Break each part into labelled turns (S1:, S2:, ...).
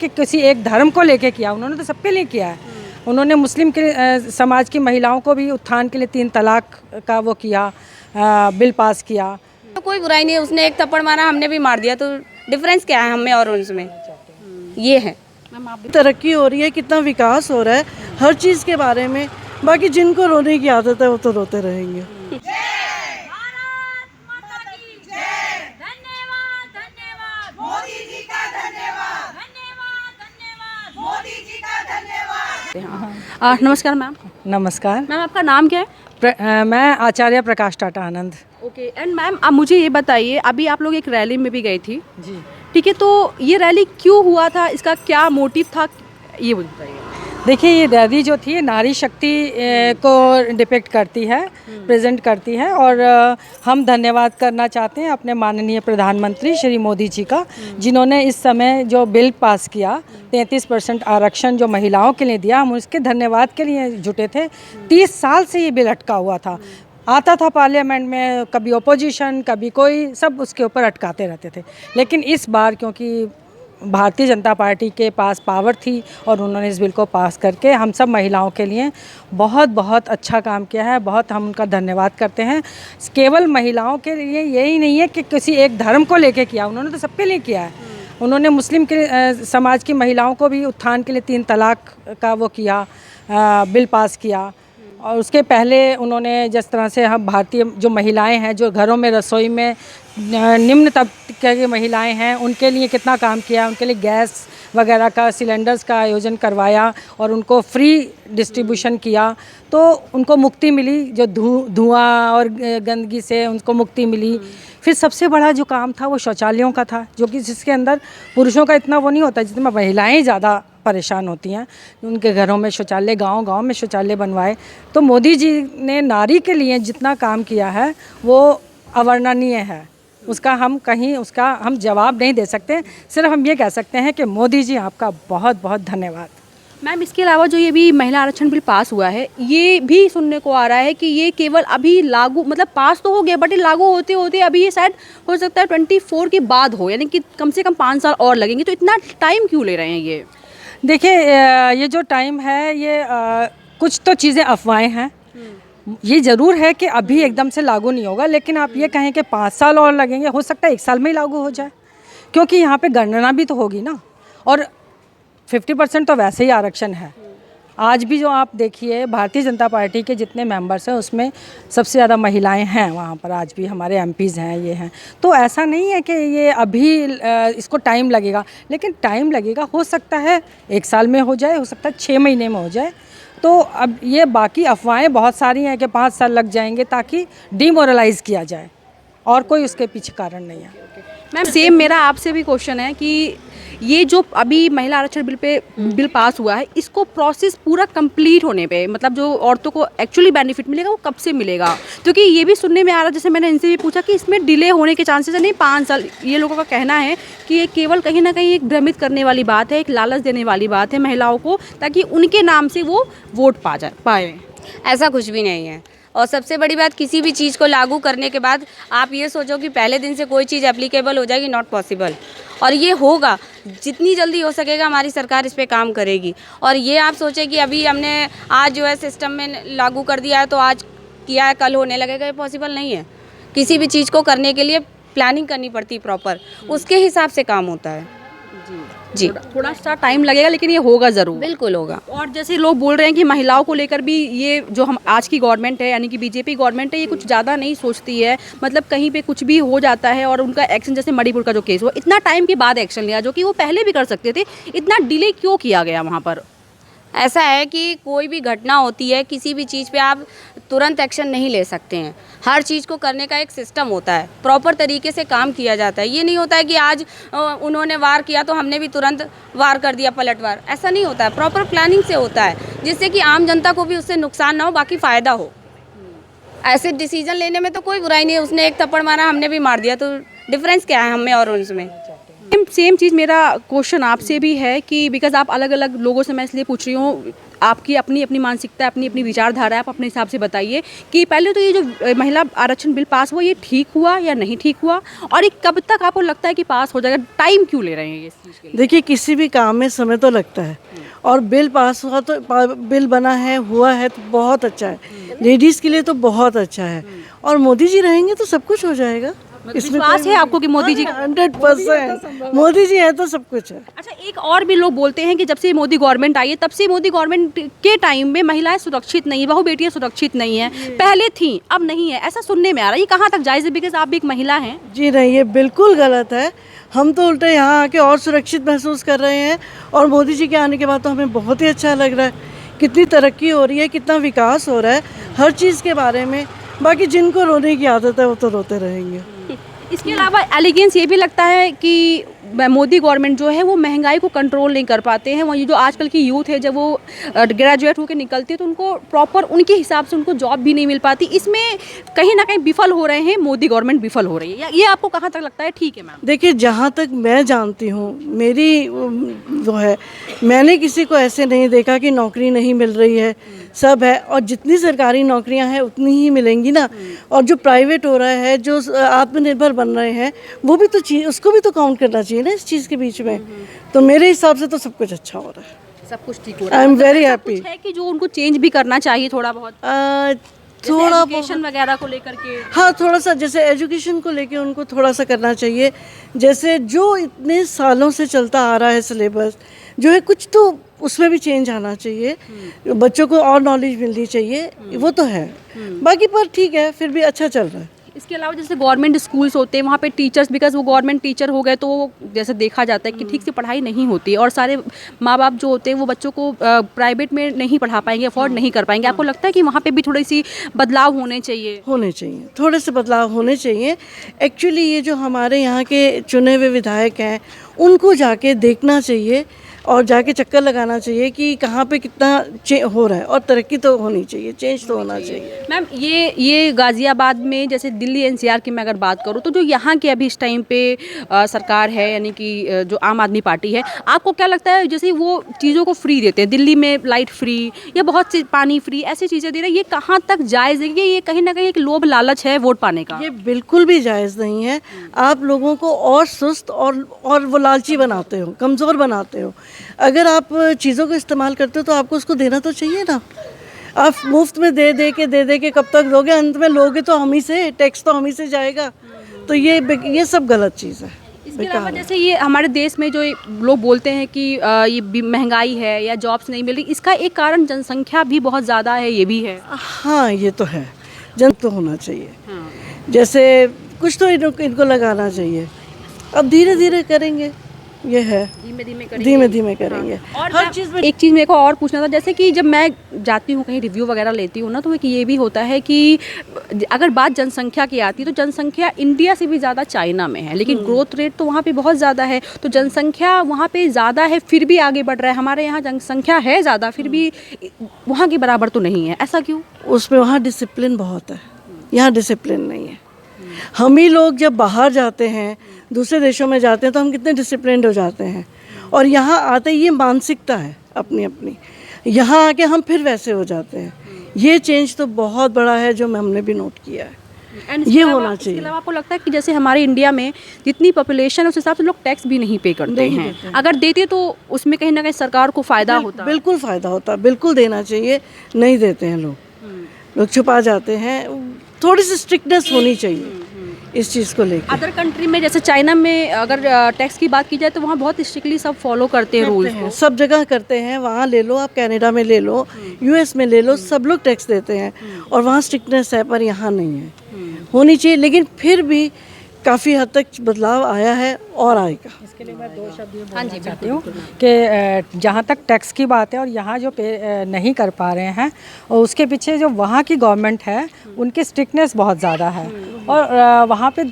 S1: कि किसी एक धर्म को लेके किया, उन्होंने तो सबके लिए किया है। उन्होंने मुस्लिम के समाज की महिलाओं को भी उत्थान के लिए 3 तलाक का वो किया, बिल पास किया।
S2: तो कोई बुराई नहीं है, उसने एक थप्पड़ मारा, हमने भी मार दिया, तो डिफरेंस क्या है हमें और उसमें? ये है।
S3: तरक्की हो रही है, कितना विकास हो रहा है हर चीज़ के बारे में। बाकी जिनको रोने की आदत है वो तो रोते रहेंगे।
S4: नमस्कार मैम।
S1: नमस्कार।
S4: मैम आपका नाम क्या है?
S1: मैं आचार्य प्रकाश टाटा आनंद।
S4: ओके। एंड मैम आप मुझे ये बताइए, अभी आप लोग एक रैली में भी गई थी,
S1: जी।
S4: ठीक है, तो ये रैली क्यों हुआ था, इसका क्या मोटिव था, ये मुझे बताइए।
S1: देखिए, ये रैली जो थी नारी शक्ति को डिपिक्ट करती है, प्रेजेंट करती है, और हम धन्यवाद करना चाहते हैं अपने माननीय प्रधानमंत्री श्री मोदी जी का, जिन्होंने इस समय जो बिल पास किया 33% आरक्षण जो महिलाओं के लिए दिया, हम उसके धन्यवाद के लिए जुटे थे। 30 साल से ये बिल अटका हुआ था, आता था पार्लियामेंट में, कभी ओपोजिशन कभी कोई, सब उसके ऊपर अटकाते रहते थे। लेकिन इस बार क्योंकि भारतीय जनता पार्टी के पास पावर थी और उन्होंने इस बिल को पास करके हम सब महिलाओं के लिए बहुत बहुत अच्छा काम किया है, बहुत हम उनका धन्यवाद करते हैं। केवल महिलाओं के लिए यही नहीं है कि किसी एक धर्म को लेके किया, उन्होंने तो सबके लिए किया है। उन्होंने मुस्लिम के समाज की महिलाओं को भी उत्थान के लिए 3 तलाक का वो किया, बिल पास किया। और उसके पहले उन्होंने जिस तरह से हम भारतीय जो महिलाएं हैं, जो घरों में रसोई में निम्न तबके की महिलाएं हैं, उनके लिए कितना काम किया, उनके लिए गैस वगैरह का, सिलेंडर्स का आयोजन करवाया और उनको फ्री डिस्ट्रीब्यूशन किया, तो उनको मुक्ति मिली, जो धुआं और गंदगी से उनको मुक्ति मिली। फिर सबसे बड़ा जो काम था वो शौचालयों का था, जो कि जिसके अंदर पुरुषों का इतना वो नहीं होता, जिसमें महिलाएं ज़्यादा परेशान होती हैं। उनके घरों में शौचालय, गांव-गांव में शौचालय बनवाए। तो मोदी जी ने नारी के लिए जितना काम किया है वो अवर्णनीय है, उसका हम जवाब नहीं दे सकते। सिर्फ हम ये कह सकते हैं कि मोदी जी आपका बहुत बहुत धन्यवाद।
S4: मैम इसके अलावा जो ये भी महिला आरक्षण बिल पास हुआ है, ये भी सुनने को आ रहा है कि ये केवल अभी लागू, मतलब पास तो हो गया बट ये लागू होते होते अभी ये शायद हो सकता है 24 के बाद हो, यानी कि कम से कम 5 साल और लगेंगे। तो इतना टाइम क्यों ले रहे हैं ये?
S1: देखिए, ये जो टाइम है ये कुछ तो चीज़ें अफवाहें हैं। ये ज़रूर है कि अभी एकदम से लागू नहीं होगा, लेकिन आप ये कहें कि 5 साल और लगेंगे, हो सकता है 1 साल में ही लागू हो जाए, क्योंकि यहाँ पे गणना भी तो होगी ना। और 50% तो वैसे ही आरक्षण है। आज भी जो आप देखिए भारतीय जनता पार्टी के जितने मेंबर्स हैं उसमें सबसे ज़्यादा महिलाएं हैं वहाँ पर, आज भी हमारे एमपीज़ हैं, ये हैं। तो ऐसा नहीं है कि ये अभी इसको टाइम लगेगा, लेकिन टाइम लगेगा, हो सकता है 1 साल में हो जाए, हो सकता है 6 महीने में हो जाए। तो अब ये बाकी अफवाहें बहुत सारी हैं कि 5 साल लग जाएंगे, ताकि डिमोरलाइज़ किया जाए, और कोई उसके पीछे कारण नहीं है।
S4: मैम सेम मेरा आपसे भी क्वेश्चन है कि ये जो अभी महिला आरक्षण बिल पास हुआ है, इसको प्रोसेस पूरा कंप्लीट होने पे, मतलब जो औरतों को एक्चुअली बेनिफिट मिलेगा वो कब से मिलेगा? क्योंकि ये भी सुनने में आ रहा, जैसे मैंने इनसे भी पूछा कि इसमें डिले होने के चांसेस है। नहीं, 5 साल ये लोगों का कहना है कि ये केवल कहीं ना कहीं एक भ्रमित करने वाली बात है, एक लालच देने वाली बात है महिलाओं को, ताकि उनके नाम से वो वोट पाए।
S2: ऐसा कुछ भी नहीं है। और सबसे बड़ी बात, किसी भी चीज़ को लागू करने के बाद आप ये सोचो कि पहले दिन से कोई चीज़ एप्लीकेबल हो जाएगी, नॉट पॉसिबल। और ये होगा, जितनी जल्दी हो सकेगा हमारी सरकार इस पे काम करेगी। और ये आप सोचें कि अभी हमने आज जो है सिस्टम में लागू कर दिया है तो आज किया है कल होने लगेगा, ये पॉसिबल नहीं है। किसी भी चीज़ को करने के लिए प्लानिंग करनी पड़ती है प्रॉपर, उसके हिसाब से काम होता है। जी,
S4: थोड़ा सा टाइम लगेगा, लेकिन ये होगा ज़रूर,
S2: बिल्कुल होगा।
S4: और जैसे लोग बोल रहे हैं कि महिलाओं को लेकर भी ये जो हम आज की गवर्नमेंट है, यानी कि बीजेपी गवर्नमेंट है, ये कुछ ज़्यादा नहीं सोचती है। मतलब कहीं पे कुछ भी हो जाता है और उनका एक्शन, जैसे मणिपुर का जो केस हुआ, इतना टाइम के बाद एक्शन लिया, जो कि वो पहले भी कर सकते थे। इतना डिले क्यों किया गया वहाँ पर?
S2: ऐसा है कि कोई भी घटना होती है, किसी भी चीज़ पे आप तुरंत एक्शन नहीं ले सकते हैं। हर चीज़ को करने का एक सिस्टम होता है, प्रॉपर तरीके से काम किया जाता है। ये नहीं होता है कि आज उन्होंने वार किया तो हमने भी तुरंत वार कर दिया, पलटवार। ऐसा नहीं होता है, प्रॉपर प्लानिंग से होता है, जिससे कि आम जनता को भी उससे नुकसान ना हो, बाकी फ़ायदा हो। ऐसे डिसीजन लेने में तो कोई बुराई नहीं है, उसने एक थप्पड़ मारा, हमने भी मार दिया, तो डिफरेंस क्या है हमें और उसमें?
S4: सेम चीज़ मेरा क्वेश्चन आपसे भी है कि बिकॉज आप अलग अलग लोगों से मैं इसलिए पूछ रही हूँ, आपकी अपनी अपनी मानसिकता, अपनी अपनी विचारधारा है, आप अपने हिसाब से बताइए कि पहले तो ये जो महिला आरक्षण बिल पास हुआ, ये ठीक हुआ या नहीं ठीक हुआ, और ये कब तक आपको लगता है कि पास हो जाएगा? टाइम क्यों ले रहे हैं ये इस चीज़ के लिए?
S3: देखिए, किसी भी काम में समय तो लगता है, और बिल पास हुआ तो बिल बना है, हुआ है तो बहुत अच्छा है, लेडीज़ के लिए तो बहुत अच्छा है, और मोदी जी रहेंगे तो सब कुछ हो जाएगा।
S4: विश्वास है आपको कि मोदी जी
S3: 100% मोदी जी है तो सब कुछ है।
S4: अच्छा, एक और भी लोग बोलते हैं कि जब से मोदी गवर्नमेंट आई है तब से मोदी गवर्नमेंट के टाइम में महिलाएं सुरक्षित नहीं है, बहू बेटियां सुरक्षित नहीं है, पहले थी अब नहीं है, ऐसा सुनने में आ रहा है। ये कहाँ तक जायज़ है? बिकॉज आप भी एक महिला हैं।
S3: जी नहीं, ये बिल्कुल गलत है। हम तो उल्टे यहाँ आके और सुरक्षित महसूस कर रहे हैं, और मोदी जी के आने के बाद तो हमें बहुत ही अच्छा लग रहा है। कितनी तरक्की हो रही है, कितना विकास हो रहा है हर चीज़ के बारे में। बाकी जिनको रोने की आदत है वो तो रोते रहेंगे।
S4: इसके अलावा एलिगेंस ये भी लगता है कि मोदी गवर्नमेंट जो है वो महंगाई को कंट्रोल नहीं कर पाते हैं। वही जो आजकल की यूथ है, जब वो ग्रेजुएट होकर निकलती है तो उनको प्रॉपर उनके हिसाब से उनको जॉब भी नहीं मिल पाती। इसमें कहीं ना कहीं विफल हो रहे हैं, मोदी गवर्नमेंट विफल हो रही है। ये आपको कहाँ तक लगता है ठीक है मैम?
S3: देखिए, जहाँ तक मैं जानती हूँ, मेरी वो है, मैंने किसी को ऐसे नहीं देखा कि नौकरी नहीं मिल रही है, सब है। और जितनी सरकारी नौकरियां हैं उतनी ही मिलेंगी ना, और जो प्राइवेट हो रहा है, जो आत्मनिर्भर बन रहे हैं, वो भी तो चीज़, उसको भी तो काउंट करना चाहिए ना इस चीज़ के बीच में। तो मेरे हिसाब से तो सब कुछ अच्छा हो रहा है,
S4: सब कुछ ठीक हो रहा है।
S3: I am very happy.
S4: है कि जो उनको चेंज भी करना चाहिए थोड़ा बहुत,
S3: थोड़ा
S4: एजुकेशन वगैरह को लेकर के।
S3: हाँ, थोड़ा सा, जैसे एजुकेशन को लेके उनको थोड़ा सा करना चाहिए। जैसे जो इतने सालों से चलता आ रहा है सिलेबस जो है, कुछ तो उसमें भी चेंज आना चाहिए, बच्चों को और नॉलेज मिलनी चाहिए, वो तो है। बाकी पर ठीक है, फिर भी अच्छा चल रहा है।
S4: इसके अलावा जैसे गवर्नमेंट स्कूल्स होते हैं, वहाँ पे टीचर्स, बिकॉज वो गवर्नमेंट टीचर हो गए तो वो जैसे देखा जाता है कि ठीक से पढ़ाई नहीं होती, और सारे माँ बाप जो होते हैं वो बच्चों को प्राइवेट में नहीं पढ़ा पाएंगे, अफोर्ड नहीं कर पाएंगे। आपको लगता है कि वहाँ पे भी थोड़ी सी बदलाव होने चाहिए?
S3: होने चाहिए, थोड़े से बदलाव होने चाहिए। एक्चुअली ये जो हमारे यहाँ के चुने हुए विधायक हैं, उनको जाके देखना चाहिए और जाके चक्कर लगाना चाहिए कि कहाँ पे कितना हो रहा है, और तरक्की तो होनी चाहिए, चेंज तो होना चाहिए।
S4: मैम, ये गाज़ियाबाद में, जैसे दिल्ली एनसीआर की मैं अगर बात करूँ, तो जो यहाँ की अभी इस टाइम पे सरकार है, यानी कि जो आम आदमी पार्टी है, आपको क्या लगता है जैसे वो चीज़ों को फ्री देते हैं, दिल्ली में लाइट फ्री या बहुत सी पानी फ्री, ऐसी चीज़ें दे रहे हैं, ये कहाँ तक जायज़ है? ये कहीं ना कहीं एक लोभ लालच है वोट पाने का?
S3: ये बिल्कुल भी जायज़ नहीं है। आप लोगों को और सुस्त और वो लालची बनाते हो, कमज़ोर बनाते हो। अगर आप चीज़ों को इस्तेमाल करते हो तो आपको उसको देना तो चाहिए ना। आप मुफ्त में दे के कब तक दोगे? अंत में लोगे तो हम ही से, टैक्स तो हम ही से जाएगा। तो ये सब गलत चीज़ है।
S4: इसके अलावा जैसे ये हमारे देश में जो लोग बोलते हैं कि ये महंगाई है या जॉब्स नहीं मिल रही, इसका एक कारण जनसंख्या भी बहुत ज़्यादा है, ये भी है।
S3: हाँ, ये तो है, जन तो होना चाहिए। जैसे कुछ तो इनको लगाना चाहिए। अब धीरे धीरे करेंगे, ये है, धीमे धीमे करेंगे।
S4: और हर चीज़ में एक चीज़ मेरे को और पूछना था, जैसे कि जब मैं जाती हूँ कहीं रिव्यू वगैरह लेती हूँ ना, तो एक ये भी होता है कि अगर बात जनसंख्या की आती है तो जनसंख्या इंडिया से भी ज़्यादा चाइना में है, लेकिन ग्रोथ रेट तो वहाँ पे बहुत ज़्यादा है। तो जनसंख्या वहाँ पे ज़्यादा है फिर भी आगे बढ़ रहा है, हमारे यहाँ जनसंख्या है ज़्यादा फिर भी वहाँ के बराबर तो नहीं है, ऐसा क्यों?
S3: उसमें वहाँ डिसिप्लिन बहुत है, यहाँ डिसिप्लिन नहीं है। हम ही लोग जब बाहर जाते हैं, दूसरे देशों में जाते हैं, तो हम कितने डिसिप्लिन्ड हो जाते हैं, और यहाँ आते ये मानसिकता है अपनी अपनी, यहाँ आके हम फिर वैसे हो जाते हैं। ये चेंज तो बहुत बड़ा है जो हमने भी नोट किया है। ये होना चाहिए।
S4: इसके अलावा आपको लगता है कि जैसे हमारे इंडिया में जितनी पॉपुलेशन है उस हिसाब से लोग टैक्स भी नहीं पे करते हैं, अगर देते तो उसमें कहीं ना कहीं सरकार को फ़ायदा होता?
S3: बिल्कुल फ़ायदा होता, बिल्कुल देना चाहिए। नहीं देते हैं लोग छुपा जाते हैं। थोड़ी सी स्ट्रिक्टनेस होनी चाहिए इस चीज़ को लेकर।
S4: अदर कंट्री में जैसे चाइना में अगर टैक्स की बात की जाए तो वहाँ बहुत स्ट्रिक्टली सब फॉलो करते हैं रूल्स को।
S3: सब जगह करते हैं। वहाँ ले लो, आप कनाडा में ले लो, यूएस में ले लो, सब लोग टैक्स देते हैं और वहाँ स्ट्रिक्टनेस है, पर यहाँ नहीं है। होनी चाहिए, लेकिन फिर भी काफ़ी हद तक बदलाव आया है और आएगा।
S1: इसके लिए मैं 2 शब्द हाँ जी चाहती हूँ कि जहाँ तक टैक्स की बात है और यहाँ जो पे नहीं कर पा रहे हैं, और उसके पीछे जो वहाँ की गवर्नमेंट है उनकी स्ट्रिक्टनेस बहुत ज़्यादा है। और वहाँ पे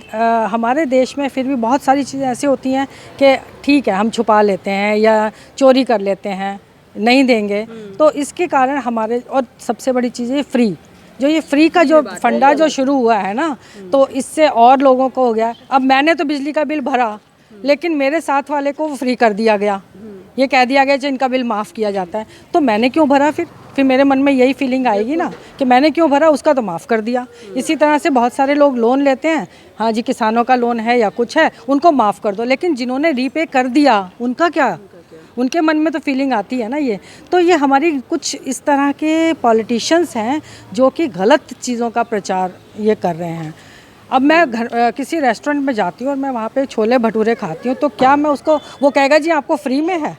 S1: हमारे देश में फिर भी बहुत सारी चीज़ें ऐसी होती हैं कि ठीक है हम छुपा लेते हैं या चोरी कर लेते हैं, नहीं देंगे। तो इसके कारण हमारे, और सबसे बड़ी चीज़ है फ्री, जो ये फ्री का जो फंडा जो शुरू हुआ है ना, तो इससे और लोगों को हो गया। अब मैंने तो बिजली का बिल भरा, लेकिन मेरे साथ वाले को वो फ्री कर दिया गया, ये कह दिया गया कि इनका बिल माफ़ किया जाता है, तो मैंने क्यों भरा? फिर मेरे मन में यही फीलिंग आएगी ना कि मैंने क्यों भरा, उसका तो माफ़ कर दिया। इसी तरह से बहुत सारे लोग लोन लेते हैं, हाँ जी किसानों का लोन है या कुछ है, उनको माफ़ कर दो, लेकिन जिन्होंने रीपे कर दिया उनका क्या? उनके मन में तो फीलिंग आती है ना ये। तो ये हमारी कुछ इस तरह के पॉलिटिशियंस हैं जो कि गलत चीज़ों का प्रचार ये कर रहे हैं। अब मैं किसी रेस्टोरेंट में जाती हूँ और मैं वहाँ पे छोले भटूरे खाती हूँ, तो क्या मैं उसको, वो कहेगा जी आपको फ्री में है?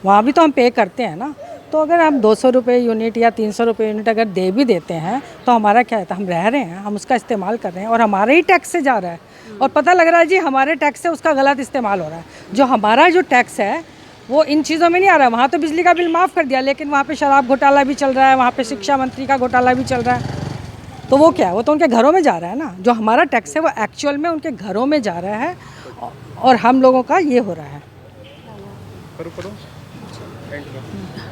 S1: वहाँ भी तो हम पे करते हैं ना। तो अगर हम 200 रुपये यूनिट या 300 रुपये यूनिट अगर दे भी देते हैं तो हमारा क्या है? तो हम रह रहे हैं, हम उसका इस्तेमाल कर रहे हैं और हमारे ही टैक्स से जा रहा है, और पता लग रहा है जी हमारे टैक्स से उसका गलत इस्तेमाल हो रहा है। जो हमारा जो टैक्स है वो इन चीज़ों में नहीं आ रहा है। वहाँ तो बिजली का बिल माफ़ कर दिया, लेकिन वहाँ पे शराब घोटाला भी चल रहा है, वहाँ पे शिक्षा मंत्री का घोटाला भी चल रहा है। तो वो क्या है? वो तो उनके घरों में जा रहा है ना। जो हमारा टैक्स है वो एक्चुअल में उनके घरों में जा रहा है, और हम लोगों का ये हो रहा है।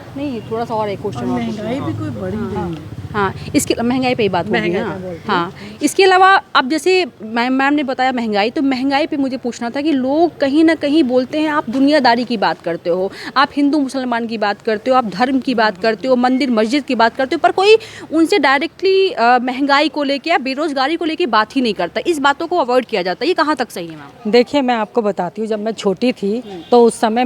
S4: नहीं, थोड़ा सा और एक क्वेश्चन और
S3: महंगाई भी कोई बड़ी नहीं है।
S4: हाँ, इसकी महंगाई पे ही बात होगी ना। हाँ, इसके अलावा अब जैसे मैम ने बताया महंगाई, तो महंगाई पे मुझे पूछना था कि लोग कहीं ना कहीं बोलते हैं आप दुनियादारी की बात करते हो, आप हिंदू मुसलमान की बात करते हो, आप धर्म की बात करते हो, मंदिर मस्जिद की बात करते हो, पर कोई उनसे डायरेक्टली महंगाई को लेके या बेरोजगारी को लेके बात ही नहीं करता। इस बातों को अवॉइड किया जाता है, ये कहाँ तक सही है मैम?
S1: देखिए मैं आपको बताती हूँ, जब मैं छोटी थी तो उस समय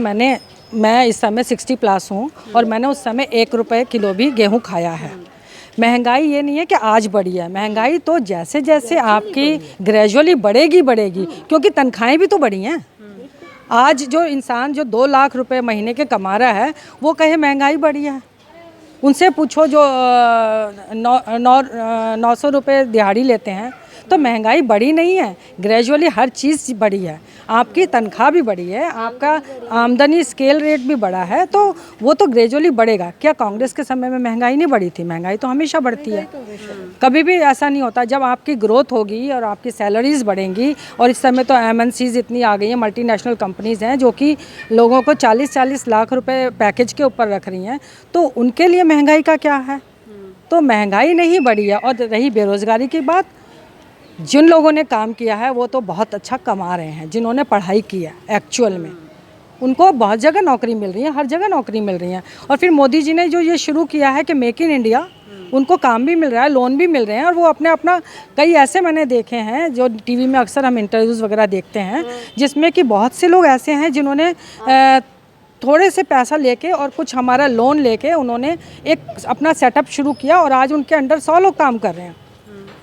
S1: मैं इस समय 60 प्लस हूँ, और मैंने उस समय 1 रुपये किलो भी गेहूँ खाया है। महंगाई ये नहीं है कि आज बढ़ी है, महंगाई तो जैसे जैसे आपकी ग्रेजुअली बढ़ेगी, क्योंकि तनख्वाहें भी तो बढ़ी हैं। आज जो इंसान जो 2 लाख रुपए महीने के कमा रहा है वो कहे महंगाई बढ़ी है। उनसे पूछो जो 900 रुपये दिहाड़ी लेते हैं, तो महंगाई बढ़ी नहीं है, ग्रेजुअली हर चीज़ बढ़ी है। आपकी तनख्वाह भी बढ़ी है, आपका आमदनी स्केल रेट भी बढ़ा है, तो वो तो ग्रेजुअली बढ़ेगा। क्या कांग्रेस के समय में महंगाई नहीं बढ़ी थी? महंगाई तो हमेशा बढ़ती है, कभी भी ऐसा नहीं होता। जब आपकी ग्रोथ होगी और आपकी सैलरीज बढ़ेंगी, और इस समय तो MNCs इतनी आ गई हैं, मल्टीनेशनल कंपनीज़ हैं जो कि लोगों को 40-40 लाख रुपए पैकेज के ऊपर रख रही हैं, तो उनके लिए महंगाई का क्या है? तो महंगाई नहीं बढ़ी है। और रही बेरोज़गारी की बात, जिन लोगों ने काम किया है वो तो बहुत अच्छा कमा रहे हैं, जिन्होंने पढ़ाई की है एक्चुअल में, उनको बहुत जगह नौकरी मिल रही है, हर जगह नौकरी मिल रही है। और फिर मोदी जी ने जो ये शुरू किया है कि मेक इन इंडिया, उनको काम भी मिल रहा है, लोन भी मिल रहे हैं, और वो अपना कई ऐसे मैंने देखे हैं जो टीवी में अक्सर हम इंटरव्यूज़ वगैरह देखते हैं, जिसमें कि बहुत से लोग ऐसे हैं जिन्होंने थोड़े से पैसा लेके और कुछ हमारा लोन लेके उन्होंने एक अपना सेटअप शुरू किया, और आज उनके अंडर 100 लोग काम कर रहे हैं।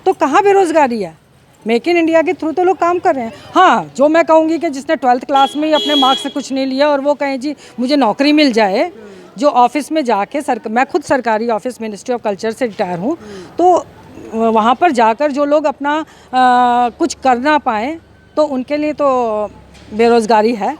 S1: तो कहाँ बेरोज़गारी है? मेक इन इंडिया के थ्रू तो लोग काम कर रहे हैं। हाँ, जो मैं कहूँगी कि जिसने 12th क्लास में ही अपने मार्क्स से कुछ नहीं लिया और वो कहें जी मुझे नौकरी मिल जाए, जो ऑफिस में जाके मैं खुद सरकारी ऑफिस मिनिस्ट्री ऑफ कल्चर से रिटायर हूँ, तो वहाँ पर जाकर जो लोग अपना कुछ कर ना पाएँ, तो उनके लिए तो बेरोज़गारी है।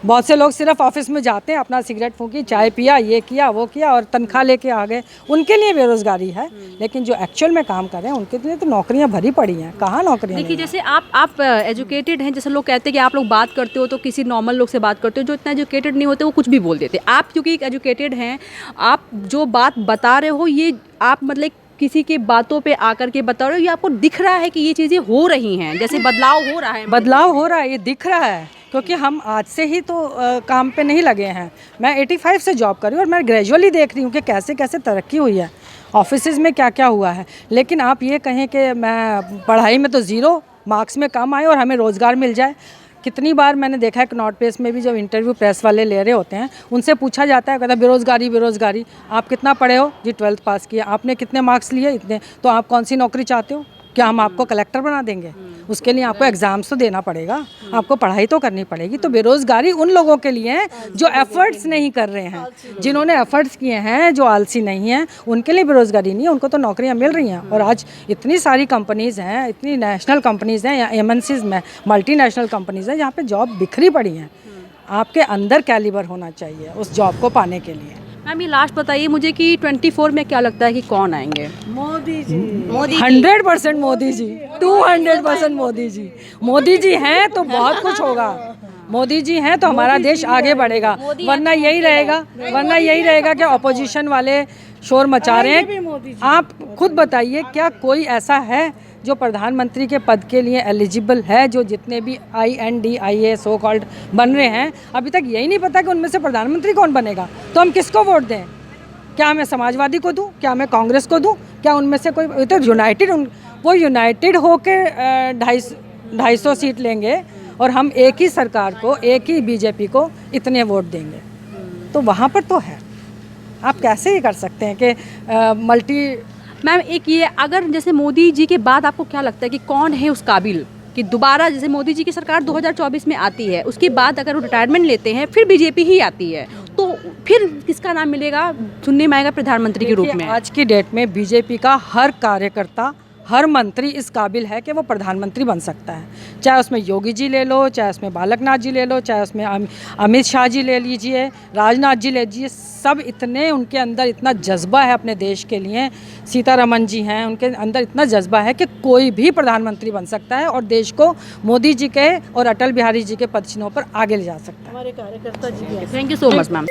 S1: बहुत से लोग सिर्फ ऑफिस में जाते हैं, अपना सिगरेट फूंकी, चाय पिया, ये किया वो किया, और तनख्वाह लेके आ गए, उनके लिए बेरोज़गारी है। लेकिन जो एक्चुअल में काम कर रहे हैं उनके लिए तो नौकरियां भरी पड़ी हैं, कहाँ नौकरियां?
S4: देखिए, जैसे आप एजुकेटेड हैं, जैसे लोग कहते हैं कि आप लोग बात करते हो तो किसी नॉर्मल लोग से बात करते हो, जो इतना एजुकेटेड नहीं होते वो कुछ भी बोल देते। आप क्योंकि एक एजुकेटेड हैं, आप जो बात बता रहे हो ये आप मतलब किसी के बातों पे आकर के बता रहे हो, ये आपको दिख रहा है कि ये चीज़ें हो रही हैं, जैसे बदलाव हो रहा है?
S1: बदलाव हो रहा है, ये दिख रहा है, क्योंकि हम आज से ही तो काम पे नहीं लगे हैं। मैं 85 से जॉब कर रही हूँ और मैं ग्रेजुअली देख रही हूँ कि कैसे कैसे तरक्की हुई है, ऑफिसेज में क्या क्या हुआ है। लेकिन आप ये कहें कि मैं पढ़ाई में तो ज़ीरो मार्क्स में कम आए और हमें रोज़गार मिल जाए। कितनी बार मैंने देखा है कि नॉर्थ प्रेस में भी जब इंटरव्यू प्रेस वाले ले रहे होते हैं, उनसे पूछा जाता है, कहता बेरोज़गारी, आप कितना पढ़े हो? जी 12th पास किया। आपने कितने मार्क्स लिए? इतने। तो आप कौन सी नौकरी चाहते हो? क्या हम आपको कलेक्टर बना देंगे? उसके लिए आपको एग्ज़ाम्स तो देना पड़ेगा, आपको पढ़ाई तो करनी पड़ेगी। तो बेरोज़गारी उन लोगों के लिए है जो एफ़र्ट्स नहीं कर रहे हैं, जिन्होंने एफ़र्ट्स किए हैं, जो आलसी नहीं हैं, उनके लिए बेरोज़गारी नहीं है, उनको तो नौकरियां मिल रही हैं। और आज इतनी सारी कंपनीज़ हैं, इतनी नेशनल कंपनीज़ हैं या MNCs में मल्टीनेशनल कंपनीज़ हैं जहाँ पे जॉब बिखरी पड़ी हैं। आपके अंदर कैलिबर होना चाहिए उस जॉब को पाने के लिए।
S4: मैम, ये लास्ट बताइए मुझे कि 24 में क्या लगता है कि कौन आएंगे?
S3: मोदी जी।
S1: 100% मोदी जी, 200% मोदी जी। मोदी जी हैं तो बहुत कुछ होगा, मोदी जी हैं तो हमारा देश आगे बढ़ेगा। वरना यही रहेगा कि अपोजिशन वाले शोर मचा रहे हैं। आप खुद बताइए, क्या कोई ऐसा है जो प्रधानमंत्री के पद के लिए एलिजिबल है, जो जितने भी IND सो कॉल्ड बन रहे हैं, अभी तक यही नहीं पता कि उनमें से प्रधानमंत्री कौन बनेगा। तो हम किसको वोट दें? क्या मैं समाजवादी को दूं? क्या मैं कांग्रेस को दूं? क्या उनमें से कोई तो वो यूनाइटेड होकर 250 सीट लेंगे और हम एक ही सरकार को, एक ही बीजेपी को इतने वोट देंगे। तो वहाँ पर तो है, आप कैसे ही कर सकते हैं कि मल्टी।
S4: मैम एक ये, अगर जैसे मोदी जी के बाद आपको क्या लगता है कि कौन है उस काबिल कि दोबारा, जैसे मोदी जी की सरकार 2024 में आती है, उसके बाद अगर वो रिटायरमेंट लेते हैं फिर बीजेपी ही आती है, तो फिर किसका नाम मिलेगा, सुनने में आएगा प्रधानमंत्री के रूप में?
S1: आज की डेट में बीजेपी का हर कार्यकर्ता, हर मंत्री इस काबिल है कि वो प्रधानमंत्री बन सकता है। चाहे उसमें योगी जी ले लो, चाहे उसमें बालकनाथ जी ले लो, चाहे उसमें अमित शाह जी ले लीजिए, राजनाथ जी ले लीजिए, सब इतने, उनके अंदर इतना जज्बा है अपने देश के लिए। सीतारमन जी हैं, उनके अंदर इतना जज्बा है कि कोई भी प्रधानमंत्री बन सकता है और देश को मोदी जी के और अटल बिहारी जी के पदचिन्हों पर आगे ले जा सकता है।
S3: हमारे कार्यकर्ता जी भी
S4: thank you so much ma'am.